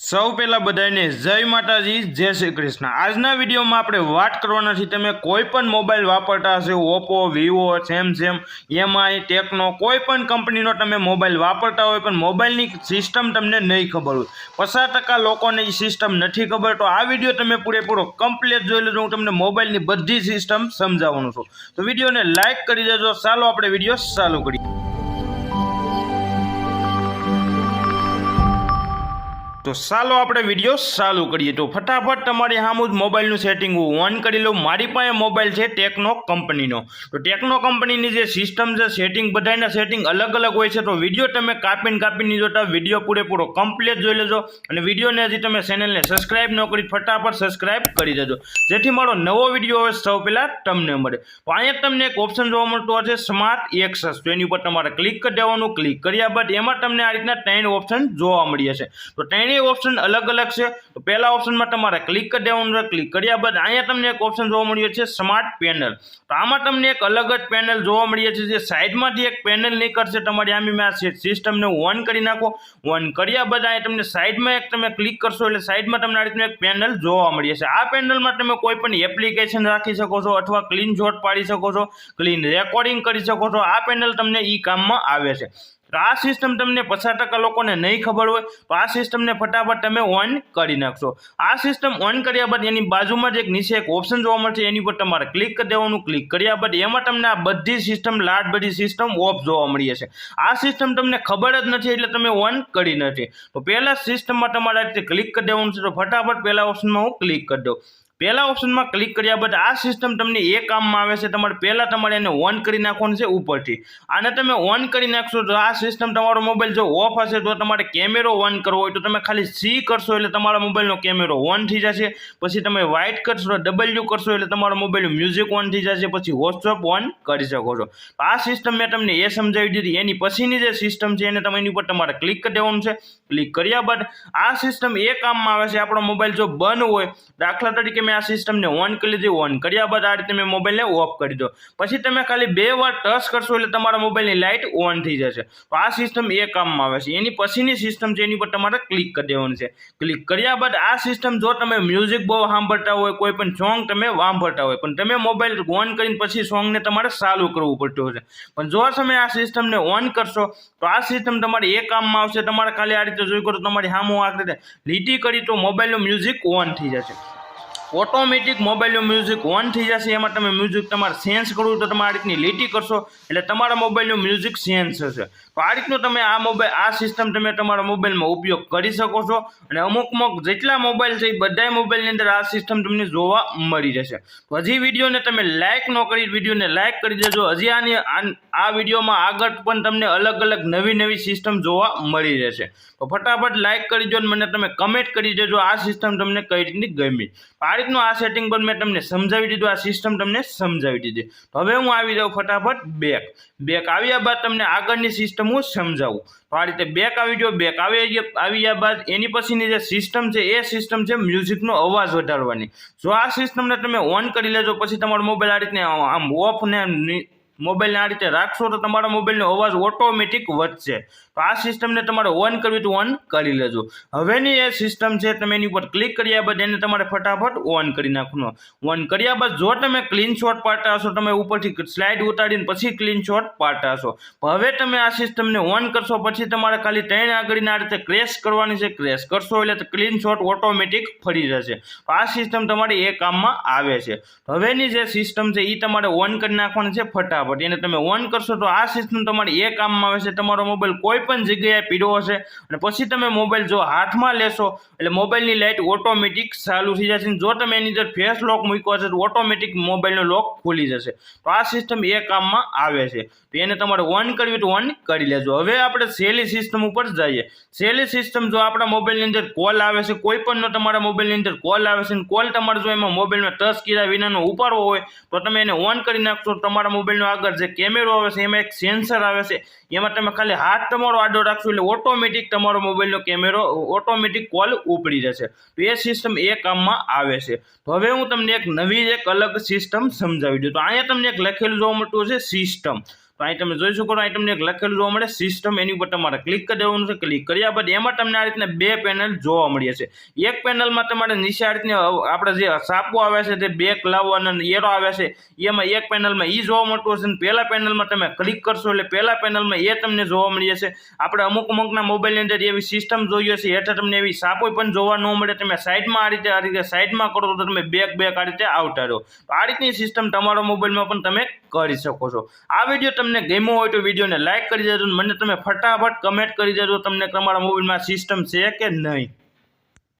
સૌ પહેલાં બધાને જય માતાજી, જય શ્રી કૃષ્ણ। આજના વિડીયોમાં આપણે વાત કરવાના છીએ તમે કોઈ પણ મોબાઈલ વાપરતા હશો, Oppo, Vivo, Samsung, MI, techno, કોઈ પણ કંપનીનો તમે મોબાઈલ વાપરતા હોય પણ મોબાઈલની સિસ્ટમ તમને નહીં ખબર હોય, 50% લોકોને એ સિસ્ટમ નથી ખબર, તો આ વિડીયો તમે પૂરેપૂરો કમ્પ્લીટ જોઈ લેજો। હું તમને મોબાઈલની બધી સિસ્ટમ સમજાવવાનું છું, તો વિડીયોને લાઇક કરી દેજો। ચાલો આપણે વિડીયો ચાલુ કરીએ। તો ચાલો આપણે વિડીયો ચાલુ કરીએ। તો ફટાફટ તમારી સામું જ મોબાઈલનું સેટિંગ હું ઓન કરી લઉં। મારી પાસે મોબાઈલ છે ટેકનો કંપનીનો। તો ટેકનો કંપનીની જે સિસ્ટમ છે સેટિંગ, બધાના સેટિંગ અલગ અલગ હોય છે, તો વિડીયો તમે કાપીને જોતા વિડીયો પૂરેપૂરો કમ્પ્લીટ જોઈ લેજો। અને વિડીયોને હજી તમે ચેનલને સબસ્ક્રાઇબ ન કરી ફટાફટ સબસ્ક્રાઇબ કરી દેજો, જેથી મારો નવો વિડીયો આવે સૌ પહેલાં તમને મળે। તો અહીંયા તમને એક ઓપ્શન જોવા મળતો હશે સ્માર્ટ એક્સેસ, તો એની ઉપર તમારે ક્લિક કરી દેવાનું। ક્લિક કર્યા બાદ એમાં તમને આ રીતના 3 ઓપ્શન જોવા મળી હશે। તો 3 ઓપ્શન અલગ અલગ છે। તો પહેલા ઓપ્શનમાં તમારે ક્લિક કરી દેવાનું છે। ક્લિક કર્યા બાદ અહીંયા તમને એક ઓપ્શન જોવા મળ્યો છે સ્માર્ટ પેનલ, તો આમાં તમને એક અલગ જ પેનલ જોવા મળી છે, જે સાઈડમાંથી એક પેનલ નીકળશે તમારી આમી આ સિસ્ટમને ઓન કરી નાખો। ઓન કર્યા બાદ અહીંયા તમને સાઈડમાં એક તમે ક્લિક કરશો એટલે સાઈડમાં તમને આ રીતનું એક પેનલ જોવા મળી છે। આ પેનલમાં તમે કોઈ પણ એપ્લિકેશન રાખી શકો છો અથવા ક્લીન શોટ પાડી શકો છો, ક્લીન રેકોર્ડિંગ કરી શકો છો। આ પેનલ તમને ઈ કામમાં આવે છે। તો આ સિસ્ટમ તમને 50% લોકોને નહીં ખબર હોય, તો આ સિસ્ટમને ફટાફટ તમે ઓન કરી નાખશો। આ સિસ્ટમ ઓન કર્યા બાદ એની બાજુમાં જ એક નીચે એક ઓપ્શન જોવા મળશે, એની પર તમારે ક્લિક કરી દેવાનું। ક્લિક કર્યા બાદ એમાં તમને આ બધી સિસ્ટમ બધી સિસ્ટમ ઓફ જોવા મળી હશે। આ સિસ્ટમ તમને ખબર જ નથી એટલે તમે ઓન કરી નથી। તો પહેલા સિસ્ટમમાં તમારે આ રીતે ક્લિક કરી દેવાનું છે, તો ફટાફટ પહેલા ઓપ્શનમાં હું ક્લિક કરી દઉં। પહેલા ઓપ્શનમાં ક્લિક કર્યા બાદ આ સિસ્ટમ તમને એ કામમાં આવે છે, તમારે એને ઓન કરી નાખવાનું છે ઉપરથી। આને તમે ઓન કરી નાખશો તો આ સિસ્ટમ તમારો મોબાઈલ જો ઓફ હશે તો તમારે કેમેરો ઓન કરવો હોય તો તમે ખાલી સી કરશો એટલે તમારા મોબાઈલનો કેમેરો ઓન થઈ જશે। પછી તમે વાઇટ કરશો, ડબલ્યુ કરશો એટલે તમારો મોબાઈલનું મ્યુઝિક ઓન થઈ જશે, પછી વોટ્સઅપ ઓન કરી શકો છો। આ સિસ્ટમ મેં તમને એ સમજાવી દીધી। એની પછીની જે સિસ્ટમ છે એને તમે એની ઉપર તમારે ક્લિક કરી દેવાનું છે। ક્લિક કર્યા બાદ આ સિસ્ટમ એ કામમાં આવે છે, આપણો મોબાઈલ જો બંધ હોય, દાખલા તરીકે મેં આ સિસ્ટમને ઓન કરી લીધી, ઓન કર્યા બાદ આ રીતે મેં મોબાઈલને ઓફ કરી દો, પછી તમે ખાલી 2 વાર ટચ કરશો એટલે તમારા મોબાઈલની લાઇટ ઓન થઈ જશે। તો આ સિસ્ટમ એ કામમાં આવે છે। એની પછીની સિસ્ટમ છે એની પર તમારે ક્લિક કરી દેવાનું છે। ક્લિક કર્યા બાદ આ સિસ્ટમ જો તમે મ્યુઝિક બહુ સાંભળતા હોય, કોઈ પણ સોંગ તમે સાંભળતા હોય પણ તમે મોબાઈલ ઓન કરીને પછી સોંગને તમારે ચાલુ કરવું પડતું હશે, પણ જો તમે આ સિસ્ટમને ઓન કરશો તો આ સિસ્ટમ તમારી એ કામમાં આવશે। તમારે ખાલી આ રીતે જોઈ કરો, તમારી સામે આ રીતે લીટી કરી તો મોબાઈલનું મ્યુઝિક ઓન થઈ જશે, ઓટોમેટિક મોબાઈલનું મ્યુઝિક ઓન થઈ જશે। એમાં તમે મ્યુઝિક તમારે ચેન્જ કરવું તો તમે આ રીતની લીટી કરશો એટલે તમારા મોબાઈલનું મ્યુઝિક ચેન્જ થશે। તો આ રીતનું તમે આ સિસ્ટમ તમે તમારા મોબાઈલમાં ઉપયોગ કરી શકો છો। અને અમુક જેટલા મોબાઈલ છે એ બધા મોબાઈલની અંદર આ સિસ્ટમ તમને જોવા મળી જશે। તો હજી વિડીયોને તમે લાઇક ન કરી, વિડીયોને લાઇક કરી દેજો। હજી આ વિડીયોમાં આગળ પણ તમને અલગ અલગ નવી સિસ્ટમ જોવા મળી રહેશે, તો ફટાફટ લાઇક કરી દો અને મને તમે કમેન્ટ કરી દેજો આ સિસ્ટમ તમને કઈ રીતની ગમી। આ રીતનું આ સેટિંગ પર મેં તમને સમજાવી દીધું, આ સિસ્ટમ તમને સમજાવી દીધી। તો હવે હું આવી જાઉં ફટાફટ બેક આવ્યા બાદ તમને આગળની સિસ્ટમ હું સમજાવું। તો આ રીતે બેક આવી ગયો। બેક આવ્યા બાદ એની પછીની જે સિસ્ટમ છે એ સિસ્ટમ છે મ્યુઝિકનો અવાજ વધારવાની। જો આ સિસ્ટમને તમે ઓન કરી લેજો પછી તમારો મોબાઈલ આ રીતને આમ ઓફ ને મોબાઈલને આ રીતે રાખશો તો તમારા મોબાઈલનો અવાજ ઓટોમેટિક વધશે। તો આ સિસ્ટમને તમારે ઓન કરવી તો ઓન કરી લેજો। હવેની એ સિસ્ટમ છે, તમે એની ઉપર ક્લિક કર્યા બાદ એને તમારે ફટાફટ ઓન કરી નાખવાનું। ઓન કર્યા બાદ જો તમે ક્લીન શોટ પાડતા હશો, તમે ઉપરથી સ્લાઇડ ઉતારીને પછી ક્લીન શોટ પાડતા હશો, હવે તમે આ સિસ્ટમને ઓન કરશો પછી તમારે ખાલી 3 આગળની આ રીતે ક્રેશ કરવાની છે। ક્રેશ કરશો એટલે ક્લીન શોટ ઓટોમેટિક ફરી જશે। તો આ સિસ્ટમ તમારી એ કામમાં આવે છે। હવેની જે સિસ્ટમ છે એ તમારે ઓન કરી નાખવાની છે ફટાફટ। એને તમે ઓન કરશો તો આ સિસ્ટમ તમારી એ કામમાં આવે છે। તમારો મોબાઈલ કોઈ પણ જગ્યાએ પીડ્યો હશે અને પછી તમે મોબાઈલ જો હાથમાં લેશો એટલે મોબાઈલની લાઇટ ઓટોમેટિક ચાલુ થઈ જશે। જો તમે એની અંદર ફેસ લોક મૂક્યો હશે તો ઓટોમેટિક મોબાઈલનો લોક ખુલી જશે। તો આ સિસ્ટમ એ કામમાં આવે છે, તો એને તમારે ઓન કરવી તો ઓન કરી લેજો। હવે આપણે સહેલી સિસ્ટમ ઉપર જઈએ। સહેલી સિસ્ટમ જો આપણા મોબાઈલની અંદર કોલ આવે છે, કોઈ પણનો તમારા મોબાઈલની અંદર કોલ આવે છે, કોલ તમારે જો એમાં મોબાઈલમાં ટચ કર્યા વિનાનો ઉપાડવો હોય તો તમે એને ઓન કરી નાખશો। તમારા મોબાઈલનો આગળ જે કેમેરો આવે છે એમાં એક સેન્સર આવે છે, એમાં તમે ખાલી હાથ તમારો આડો રાખશો એટલે ઓટોમેટિક તમારો મોબાઈલનો કેમેરો ઓટોમેટિક કોલ ઉપડી જશે। તો એ સિસ્ટમ એ કામમાં આવે છે। તો હવે હું તમને એક નવી એક અલગ સિસ્ટમ સમજાવી દઉં। તો અહીંયા તમને એક લખેલું જોવા મળતું છે સિસ્ટમ, તો અહીં તમે જોઈ શકો છો, અહીં તમને એક લખેલું જોવા મળે સિસ્ટમ, એની ઉપર તમારે ક્લિક કરી દેવાનું છે. ક્લિક કર્યા બાદ એમાં તમને આ રીતના બે પેનલ જોવા મળે છે. એક પેનલમાં તમારે નીચે આ રીતની આપણે જે સાપો આવે છે તે બેક લાવવાના એરો આવે છે, એમાં એક પેનલમાં એ જોવા મળતું હશે. પહેલા પેનલમાં તમે ક્લિક કરશો એટલે પહેલા પેનલમાં એ તમને જોવા મળે છે. આપણે અમુકના મોબાઈલની અંદર એવી સિસ્ટમ જોઈએ છે, હેઠળ તમને એવી સાપો પણ જોવા ન મળે. તમે સાઈડમાં આ રીતે સાઈડમાં કરો તો તમે બેક આ રીતે આવતા રહો. તો આ રીતની સિસ્ટમ તમારા મોબાઈલમાં પણ તમે કરી શકો છો. આ વિડીયો તમને ગમ્યો હોય તો વિડીયોને લાઈક કરી દેજો. મને તમે ફટાફટ કમેન્ટ કરી દેજો તમને તમારા મોબાઈલમાં સિસ્ટમ છે કે નહીં.